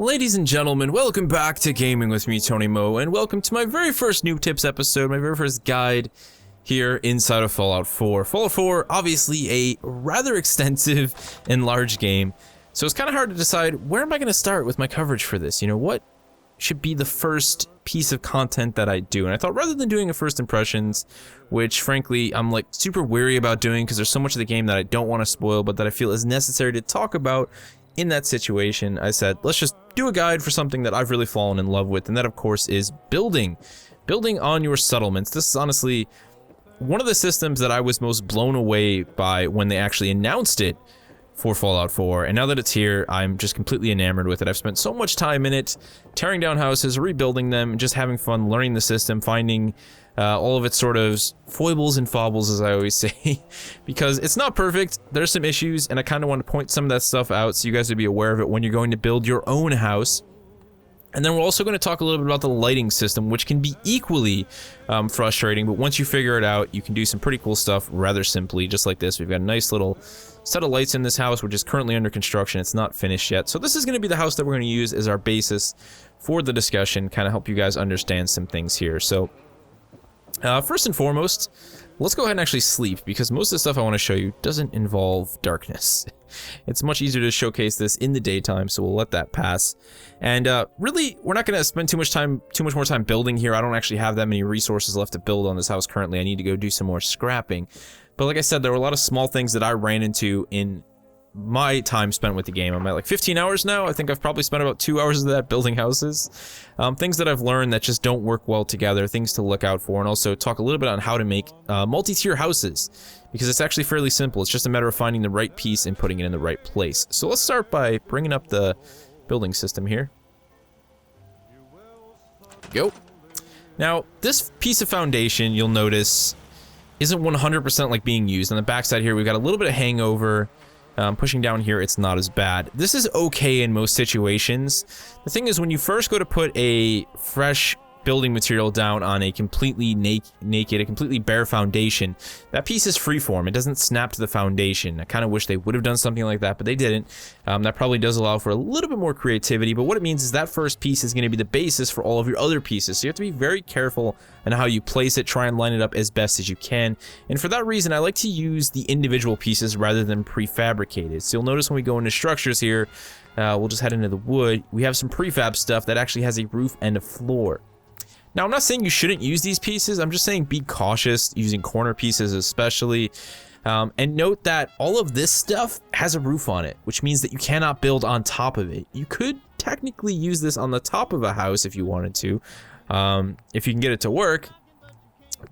Ladies and gentlemen, welcome back to Gaming with me, Tony Mo, and welcome to my very first Noob Tips episode, my very first guide here inside of Fallout 4. Fallout 4, obviously a rather extensive and large game, so it's kind of hard to decide where am I going to start with my coverage for this. You know, what should be the first piece of content that I do? And I thought rather than doing a first impressions, which frankly I'm like super weary about doing because there's so much of the game that I don't want to spoil, but that I feel is necessary to talk about in that situation, I said, let's just do a guide for something that I've really fallen in love with, and that of course is building. Building on your settlements. This is honestly one of the systems that I was most blown away by when they actually announced it for Fallout 4, and now that it's here, I'm just completely enamored with it. I've spent so much time in it, tearing down houses, rebuilding them, just having fun, learning the system, finding all of its sort of foibles and foibles, as I always say, because it's not perfect. There's some issues, and I kind of want to point some of that stuff out so you guys would be aware of it when you're going to build your own house. And then we're also going to talk a little bit about the lighting system, which can be equally frustrating, but once you figure it out, you can do some pretty cool stuff rather simply, just like this. We've got a nice little set of lights in this house, which is currently under construction. It's not finished yet. So this is going to be the house that we're going to use as our basis for the discussion, kind of help you guys understand some things here. So first and foremost, let's go ahead and actually sleep, because most of the stuff I want to show you doesn't involve darkness. It's much easier to showcase this in the daytime, so we'll let that pass. And really, we're not going to spend too much more time building here. I don't actually have that many resources left to build on this house currently. I need to go do some more scrapping. But like I said, there were a lot of small things that I ran into in my time spent with the game. I'm at like 15 hours now. I think I've probably spent about 2 hours of that building houses. Things that I've learned that just don't work well together, things to look out for, and also talk a little bit on how to make multi-tier houses, because it's actually fairly simple. It's just a matter of finding the right piece and putting it in the right place. So let's start by bringing up the building system here. Go. Now, this piece of foundation, you'll notice, isn't 100% like being used. On the backside here, we've got a little bit of hangover. Pushing down here, it's not as bad. This is okay in most situations. The thing is, when you first go to put a fresh building material down on a completely naked, a completely bare foundation, that piece is freeform. It doesn't snap to the foundation. I kind of wish they would have done something like that, but they didn't. That probably does allow for a little bit more creativity, but what it means is that first piece is going to be the basis for all of your other pieces, so you have to be very careful on how you place it, try and line it up as best as you can, and for that reason, I like to use the individual pieces rather than prefabricated. So you'll notice when we go into structures here, we'll just head into the wood, we have some prefab stuff that actually has a roof and a floor. Now, I'm not saying you shouldn't use these pieces, I'm just saying be cautious using corner pieces especially, and note that all of this stuff has a roof on it, which means that you cannot build on top of it. You could technically use this on the top of a house if you wanted to, if you can get it to work,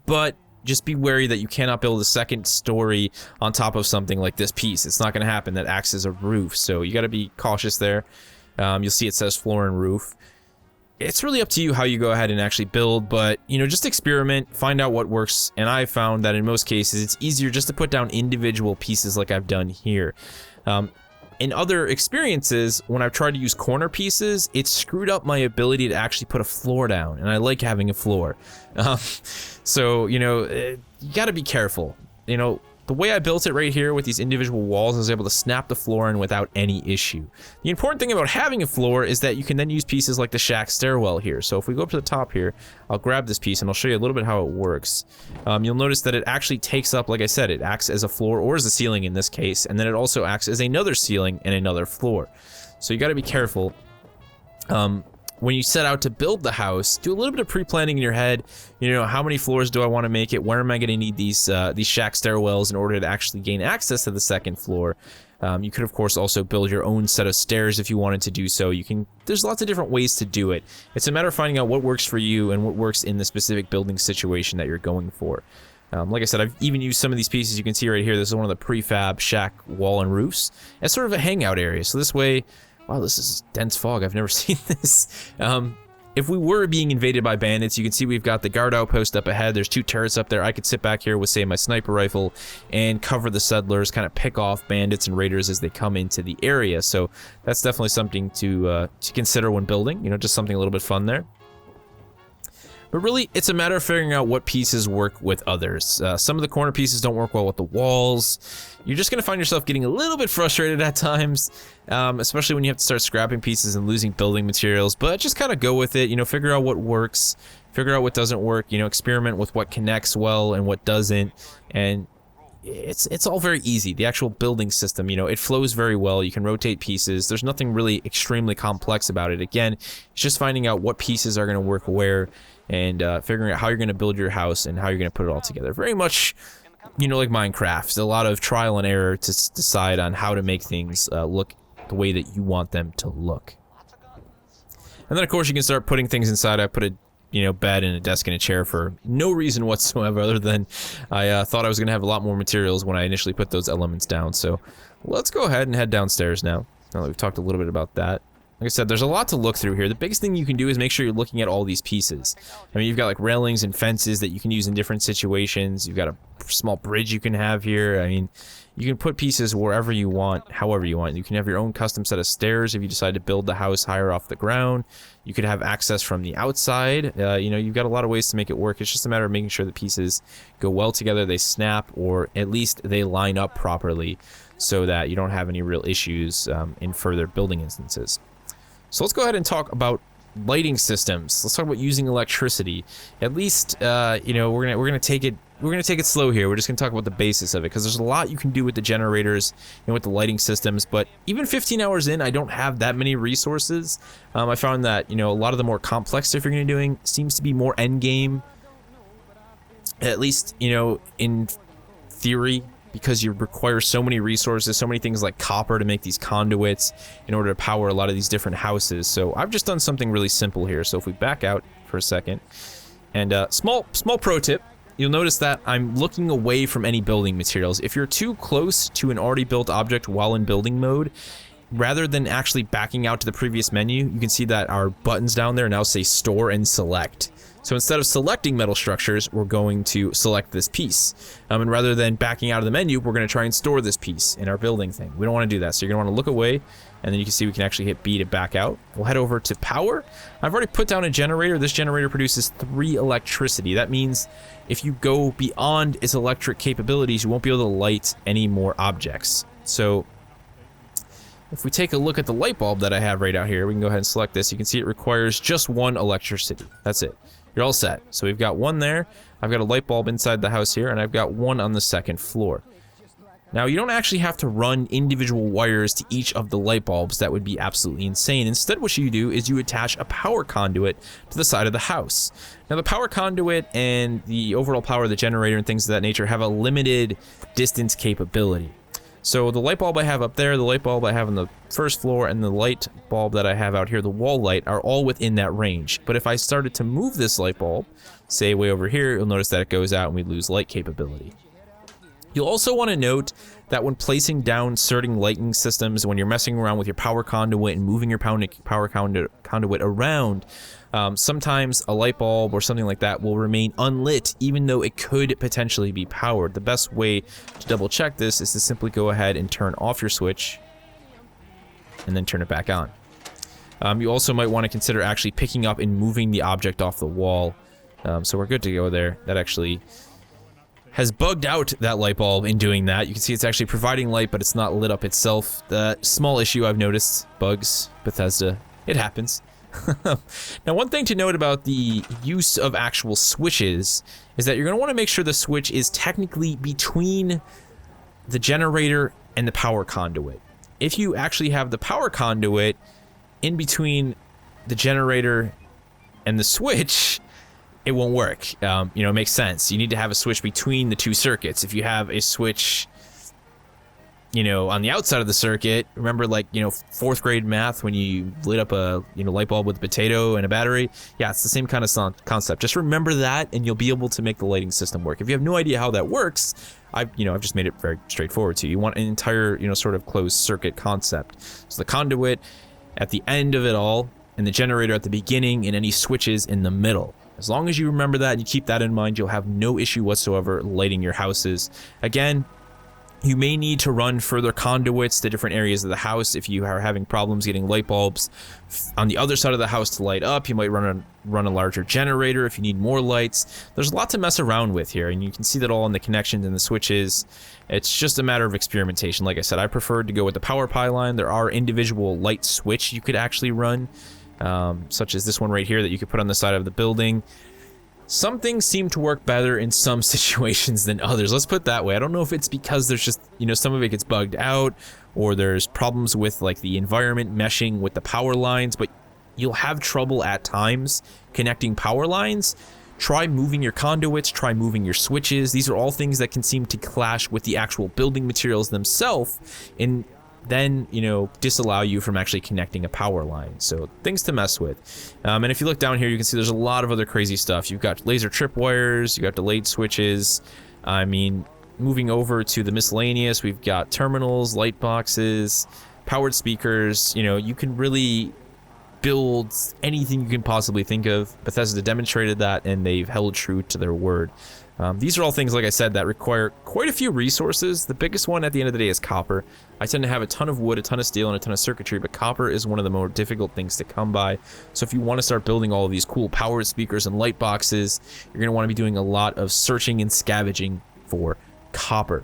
but just be wary that you cannot build a second story on top of something like this piece. It's not going to happen. That acts as a roof, so you got to be cautious there. You'll see it says floor and roof. It's really up to you how you go ahead and actually build, but, you know, just experiment, find out what works, and I found that in most cases, it's easier just to put down individual pieces like I've done here. In other experiences, when I've tried to use corner pieces, it's screwed up my ability to actually put a floor down, and I like having a floor. So, you know, you gotta be careful. You know, the way I built it right here with these individual walls, I was able to snap the floor in without any issue. The important thing about having a floor is that you can then use pieces like the shack stairwell here. So if we go up to the top here, I'll grab this piece and I'll show you a little bit how it works. You'll notice that it actually takes up, like I said, it acts as a floor or as a ceiling in this case, and then it also acts as another ceiling and another floor. So you gotta be careful. When you set out to build the house, do a little bit of pre-planning in your head. You know, how many floors do I want to make it? Where am I going to need these shack stairwells in order to actually gain access to the second floor? You could, of course, also build your own set of stairs if you wanted to do so. You can. There's lots of different ways to do it. It's a matter of finding out what works for you and what works in the specific building situation that you're going for. Like I said, I've even used some of these pieces. You can see right here, this is one of the prefab shack wall and roofs as sort of a hangout area. So this way, wow, this is dense fog. I've never seen this. If we were being invaded by bandits, you can see we've got the guard outpost up ahead. There's two turrets up there. I could sit back here with, say, my sniper rifle and cover the settlers, kind of pick off bandits and raiders as they come into the area. So that's definitely something to consider when building. You know, just something a little bit fun there. But really, it's a matter of figuring out what pieces work with others. Some of the corner pieces don't work well with the walls. You're just going to find yourself getting a little bit frustrated at times, especially when you have to start scrapping pieces and losing building materials. But just kind of go with it, you know, figure out what works, figure out what doesn't work, you know, experiment with what connects well and what doesn't. And it's all very easy. The actual building system, you know, it flows very well. You can rotate pieces. There's nothing really extremely complex about it. Again, it's just finding out what pieces are going to work where and figuring out how you're going to build your house and how you're going to put it all together. Very much, you know, like Minecraft. A lot of trial and error to decide on how to make things look the way that you want them to look. And then, of course, you can start putting things inside. I put a bed and a desk and a chair for no reason whatsoever other than I thought I was going to have a lot more materials when I initially put those elements down. So let's go ahead and head downstairs now that we've talked a little bit about that. Like I said, there's a lot to look through here. The biggest thing you can do is make sure you're looking at all these pieces. I mean, you've got like railings and fences that you can use in different situations. You've got a small bridge you can have here. I mean, you can put pieces wherever you want, however you want. You can have your own custom set of stairs if you decide to build the house higher off the ground. You could have access from the outside. You've got a lot of ways to make it work. It's just a matter of making sure the pieces go well together, they snap, or at least they line up properly so that you don't have any real issues in further building instances. So let's go ahead and talk about lighting systems. Let's talk about using electricity. At least, we're gonna take it slow here. We're just gonna talk about the basis of it because there's a lot you can do with the generators and with the lighting systems. But even 15 hours in, I don't have that many resources. I found that a lot of the more complex stuff you're gonna be doing seems to be more end game. At least in theory. Because you require so many resources, so many things like copper to make these conduits in order to power a lot of these different houses. So I've just done something really simple here. So if we back out for a second, and small pro tip, you'll notice that I'm looking away from any building materials. If you're too close to an already built object while in building mode, rather than actually backing out to the previous menu, you can see that our buttons down there now say store and select. So instead of selecting metal structures, we're going to select this piece. And rather than backing out of the menu, we're going to try and store this piece in our building thing. We don't want to do that. So you're going to want to look away, and then you can see we can actually hit B to back out. We'll head over to power. I've already put down a generator. This generator produces 3 electricity. That means if you go beyond its electric capabilities, you won't be able to light any more objects. So if we take a look at the light bulb that I have right out here, we can go ahead and select this. You can see it requires just 1 electricity. That's it. You're all set. So we've got 1 there. I've got a light bulb inside the house here, and I've got 1 on the 2nd floor. Now, you don't actually have to run individual wires to each of the light bulbs. That would be absolutely insane. Instead, what you do is you attach a power conduit to the side of the house. Now, the power conduit and the overall power of the generator and things of that nature have a limited distance capability. So the light bulb I have up there, the light bulb I have on the 1st floor, and the light bulb that I have out here, the wall light, are all within that range. But if I started to move this light bulb, say way over here, you'll notice that it goes out and we lose light capability. You'll also want to note that when placing down certain lighting systems, when you're messing around with your power conduit and moving your power conduit around, sometimes a light bulb or something like that will remain unlit even though it could potentially be powered. The best way to double check this is to simply go ahead and turn off your switch and then turn it back on. You also might want to consider actually picking up and moving the object off the wall. So we're good to go there. That actually has bugged out that light bulb in doing that. You can see it's actually providing light, but it's not lit up itself. The small issue I've noticed, bugs, Bethesda, it happens. Now, one thing to note about the use of actual switches is that you're going to want to make sure the switch is technically between the generator and the power conduit. If you actually have the power conduit in between the generator and the switch, it won't work. It makes sense. You need to have a switch between the 2 circuits. If you have a switch, on the outside of the circuit, remember 4th grade math when you lit up a, light bulb with a potato and a battery? Yeah, it's the same kind of concept. Just remember that and you'll be able to make the lighting system work. If you have no idea how that works, I've just made it very straightforward to you. You want an entire, sort of closed circuit concept. So the conduit at the end of it all and the generator at the beginning and any switches in the middle. As long as you remember that and you keep that in mind, you'll have no issue whatsoever lighting your houses. Again, You may need to run further conduits to different areas of the house if you are having problems getting light bulbs on the other side of the house to light up. You might run a larger generator if you need more lights. There's a lot to mess around with here, and you can see that all in the connections and the switches. It's just a matter of experimentation. Like I said, I preferred to go with the power pylon. There are individual light switch you could actually run, such as this one right here that you could put on the side of the building. Some things seem to work better in some situations than others. Let's put it that way. I don't know if it's because there's just, you know, some of it gets bugged out, or there's problems with like the environment meshing with the power lines, but you'll have trouble at times connecting power lines. Try moving your conduits, try moving your switches. These are all things that can seem to clash with the actual building materials themselves, and then, you know, disallow you from actually connecting a power line. So things to mess with. And if you look down here, you can see there's a lot of other crazy stuff. You've got laser tripwires, you've got delayed switches. I mean, moving over to the miscellaneous, we've got terminals, light boxes, powered speakers. You know, you can really build anything you can possibly think of. Bethesda demonstrated that, and they've held true to their word. These are all things, like I said, that require quite a few resources. The biggest one at the end of the day is copper. I tend to have a ton of wood, a ton of steel, and a ton of circuitry, but copper is one of the more difficult things to come by. So if you want to start building all of these cool powered speakers and light boxes, you're going to want to be doing a lot of searching and scavenging for copper.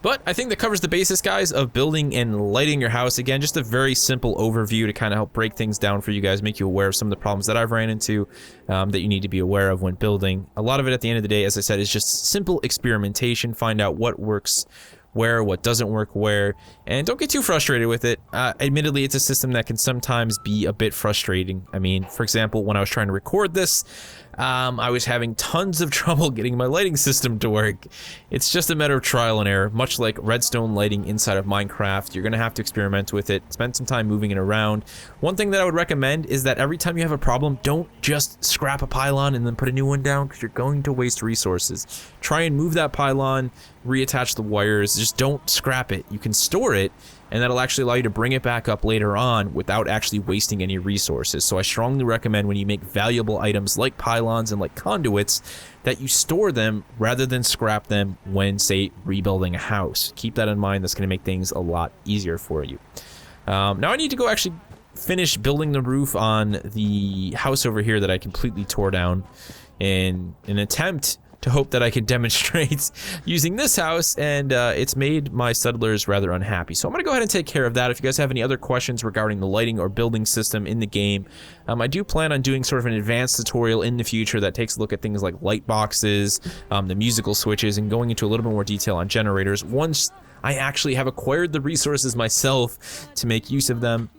But I think that covers the basis, guys, of building and lighting your house. Again, just a very simple overview to kind of help break things down for you guys, make you aware of some of the problems that I've ran into that you need to be aware of when building. A lot of it at the end of the day, as I said, is just simple experimentation. Find out what works where, what doesn't work where, and don't get too frustrated with it. Admittedly, it's a system that can sometimes be a bit frustrating. I mean, for example, when I was trying to record this, I was having tons of trouble getting my lighting system to work. It's just a matter of trial and error, much like redstone lighting inside of Minecraft. You're gonna have to experiment with it, spend some time moving it around. One thing that I would recommend is that every time you have a problem, don't just scrap a pylon and then put a new one down, because you're going to waste resources. Try and move that pylon, reattach the wires, just don't scrap it. You can store it, and that'll actually allow you to bring it back up later on without actually wasting any resources. So I strongly recommend when you make valuable items like pylons and like conduits that you store them rather than scrap them when, say, rebuilding a house. Keep that in mind. That's going to make things a lot easier for you. Now I need to go actually finish building the roof on the house over here that I completely tore down in an attempt to hope that I could demonstrate using this house, and it's made my settlers rather unhappy. So I'm gonna go ahead and take care of that. If you guys have any other questions regarding the lighting or building system in the game, I do plan on doing sort of an advanced tutorial in the future that takes a look at things like light boxes, the musical switches, and going into a little bit more detail on generators once I actually have acquired the resources myself to make use of them.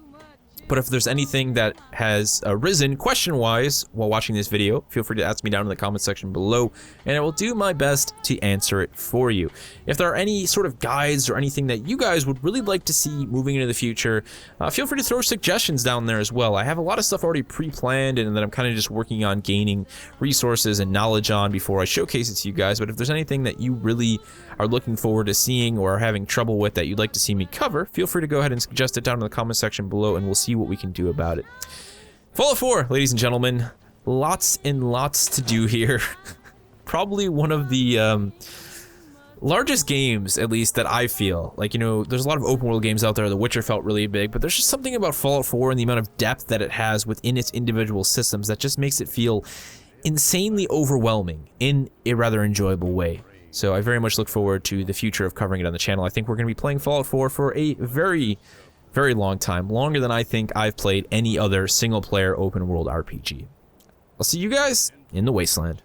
But if there's anything that has arisen question-wise while watching this video, feel free to ask me down in the comment section below, and I will do my best to answer it for you. If there are any sort of guides or anything that you guys would really like to see moving into the future, feel free to throw suggestions down there as well. I have a lot of stuff already pre-planned and that I'm kind of just working on gaining resources and knowledge on before I showcase it to you guys. But if there's anything that you really are looking forward to seeing or are having trouble with that you'd like to see me cover, feel free to go ahead and suggest it down in the comment section below, and we'll see what we can do about it. Fallout 4, ladies and gentlemen, lots and lots to do here. Probably one of the largest games, at least, that I feel. Like, you know, there's a lot of open world games out there. The Witcher felt really big, but there's just something about Fallout 4 and the amount of depth that it has within its individual systems that just makes it feel insanely overwhelming in a rather enjoyable way. So I very much look forward to the future of covering it on the channel. I think we're going to be playing Fallout 4 for a very, very long time. Longer than I think I've played any other single-player open-world RPG. I'll see you guys in the Wasteland.